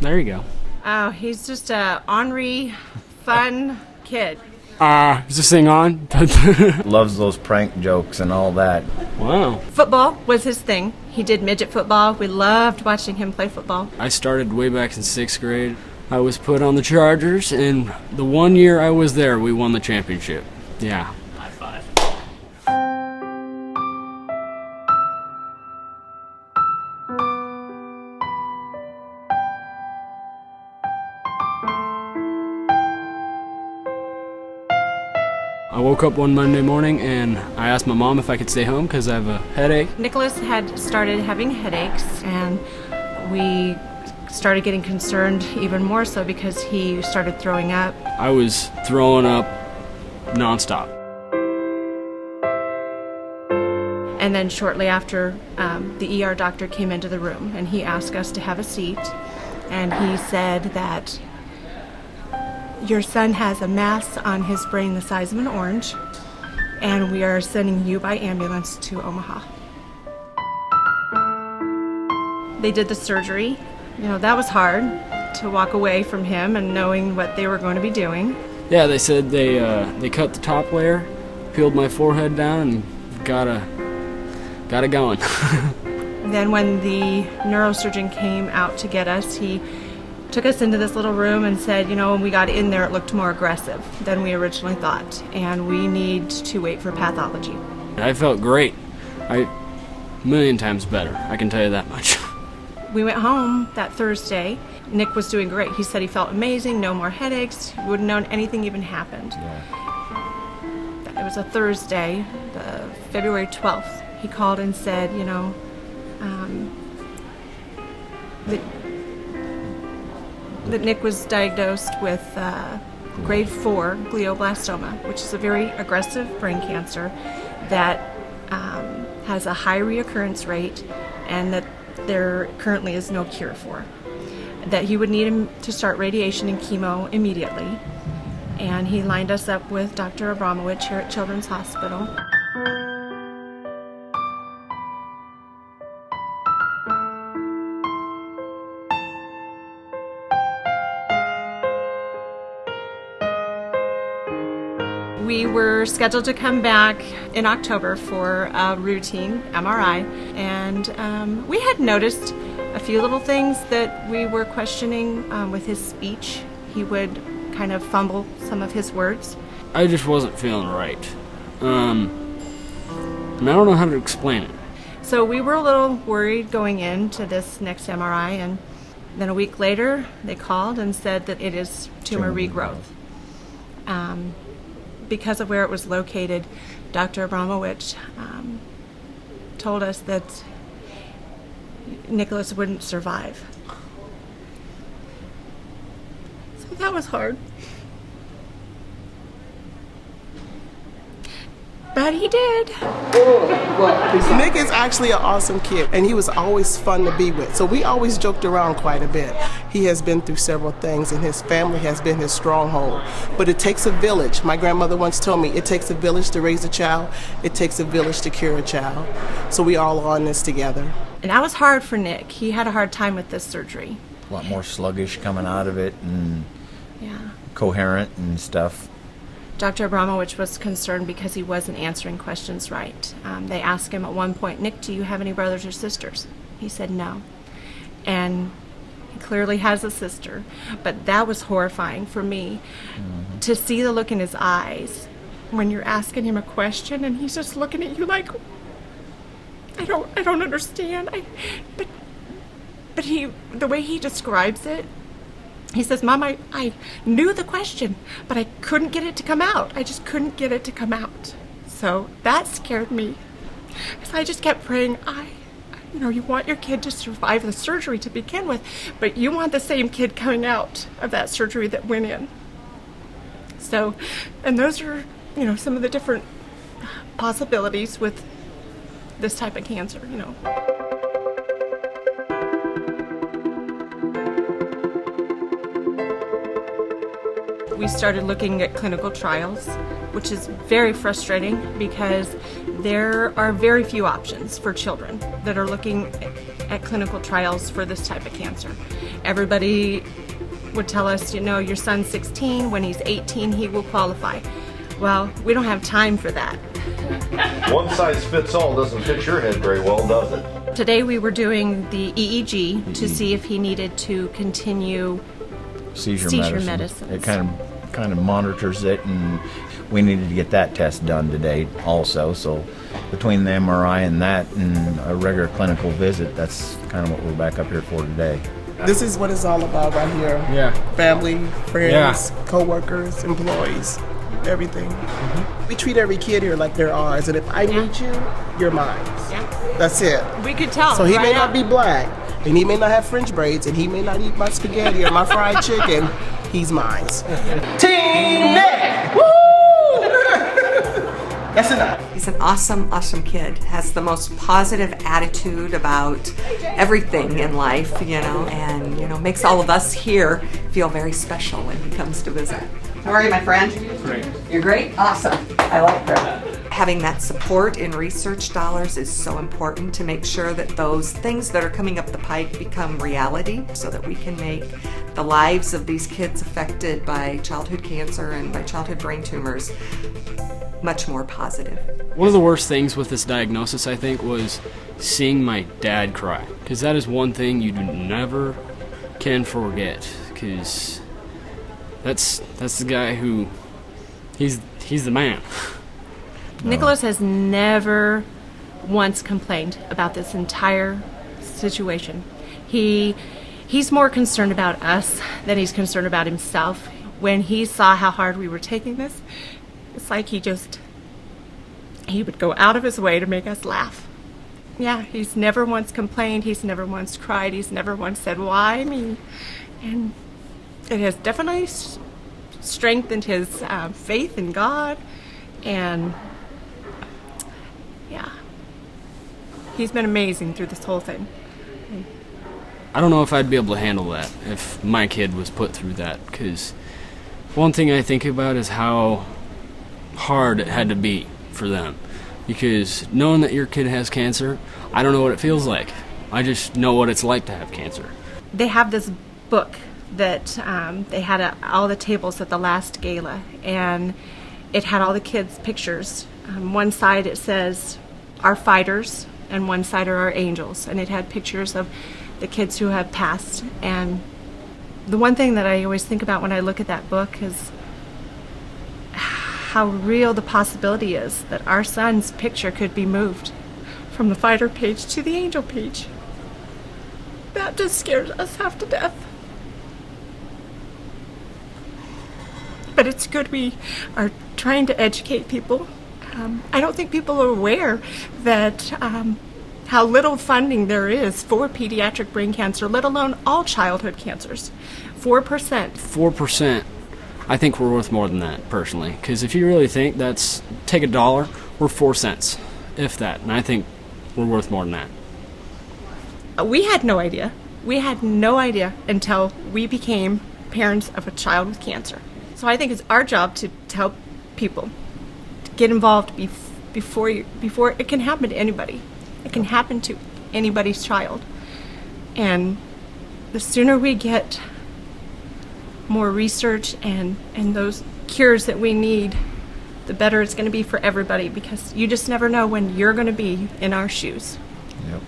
There you go. Oh, he's just a ornery, fun kid. Is this thing on? Loves those prank jokes and all that. Wow. Football was his thing. He did midget football. We loved watching him play football. I started way back in 6th grade. I was put on the Chargers, and the 1 year I was there, we won the championship. Yeah. High five. I woke up one Monday morning and I asked my mom if I could stay home because I have a headache. Nicholas had started having headaches, and we started getting concerned even more so because he started throwing up. I was throwing up nonstop. And then shortly after, the ER doctor came into the room and he asked us to have a seat, and he said that your son has a mass on his brain the size of an orange, and we are sending you by ambulance to Omaha. They did the surgery. You know, that was hard to walk away from him and knowing what they were going to be doing. Yeah, they said they cut the top layer, peeled my forehead down, and got it going. Then when the neurosurgeon came out to get us, he took us into this little room and said, you know, when we got in there, it looked more aggressive than we originally thought, and we need to wait for pathology. I felt great. A million times better, I can tell you that much. We went home that Thursday. Nick was doing great. He said he felt amazing, no more headaches, he wouldn't known anything even happened. Yeah. It was a Thursday, the February 12th. He called and said, you know, that Nick was diagnosed with grade 4 glioblastoma, which is a very aggressive brain cancer that has a high reoccurrence rate, and that there currently is no cure for. That he would need him to start radiation and chemo immediately. And he lined us up with Dr. Abramowitz here at Children's Hospital. We were scheduled to come back in October for a routine MRI, and we had noticed a few little things that we were questioning with his speech. He would kind of fumble some of his words. I just wasn't feeling right. And I don't know how to explain it. So we were a little worried going into this next MRI, and then a week later they called and said that it is tumor regrowth. Because of where it was located, Dr. Abramowitz told us that Nicholas wouldn't survive. So that was hard. But he did. Nick is actually an awesome kid, and he was always fun to be with. So we always joked around quite a bit. He has been through several things, and his family has been his stronghold. But it takes a village. My grandmother once told me, it takes a village to raise a child. It takes a village to cure a child. So we all are in this together. And that was hard for Nick. He had a hard time with this surgery. A lot more sluggish coming out of it and Yeah. coherent and stuff. Dr. Abramowitz was concerned because he wasn't answering questions right. They asked him at one point, Nick, do you have any brothers or sisters? He said no. And he clearly has a sister. But that was horrifying for me to see the look in his eyes when you're asking him a question and he's just looking at you like, I don't understand. But the way he describes it, he says, Mom, I knew the question, but I couldn't get it to come out. I just couldn't get it to come out. So that scared me. So I just kept praying, you want your kid to survive the surgery to begin with, but you want the same kid coming out of that surgery that went in. So, and those are, some of the different possibilities with this type of cancer, We started looking at clinical trials, which is very frustrating because there are very few options for children that are looking at clinical trials for this type of cancer. Everybody would tell us, your son's 16, when he's 18 he will qualify. Well, we don't have time for that. One size fits all doesn't fit your head very well, does it? Today we were doing the EEG to see if he needed to continue Seizure medicine. It kind of monitors it, and we needed to get that test done today also. So between the MRI and that and a regular clinical visit, that's kind of what we're back up here for today. This is what it's all about right here. Yeah. Family, friends, Yeah. co-workers, employees, everything. We treat every kid here like they're ours, and if I meet you, you're mine. Yeah. That's it. We could tell. So he right may not out. be black, and he may not have French braids, and he may not eat my spaghetti or my fried chicken. He's mine. Team Nick! Woo! That's enough. He's an awesome, awesome kid. Has the most positive attitude about everything in life, and, makes all of us here feel very special when he comes to visit. How are you, my friend? Great. You're great? Awesome. I like that. Having that support in research dollars is so important to make sure that those things that are coming up the pike become reality so that we can make the lives of these kids affected by childhood cancer and by childhood brain tumors much more positive. One of the worst things with this diagnosis, I think, was seeing my dad cry. Because that is one thing you never can forget. Because that's the guy who, he's the man. Nicholas has never once complained about this entire situation. He's more concerned about us than he's concerned about himself. When he saw how hard we were taking this, it's like he would go out of his way to make us laugh. Yeah, he's never once complained, he's never once cried, he's never once said, why me? And it has definitely strengthened his faith in God, and yeah, he's been amazing through this whole thing. I don't know if I'd be able to handle that if my kid was put through that, because one thing I think about is how hard it had to be for them, because knowing that your kid has cancer, I don't know what it feels like. I just know what it's like to have cancer. They have this book that they had at all the tables at the last gala, and it had all the kids' pictures. One side it says our fighters, and one side are our angels, and it had pictures of the kids who have passed. And the one thing that I always think about when I look at that book is how real the possibility is that our son's picture could be moved from the fighter page to the angel page. That just scares us half to death. But it's good we are trying to educate people. I don't think people are aware that how little funding there is for pediatric brain cancer, let alone all childhood cancers. 4%. 4%. I think we're worth more than that, personally. Because if you really think take $1, we're 4 cents, if that. And I think we're worth more than that. We had no idea. We had no idea until we became parents of a child with cancer. So I think it's our job to tell people to get involved before it can happen to anybody. It can happen to anybody's child. And the sooner we get more research and those cures that we need, the better it's going to be for everybody, because you just never know when you're going to be in our shoes. Yep.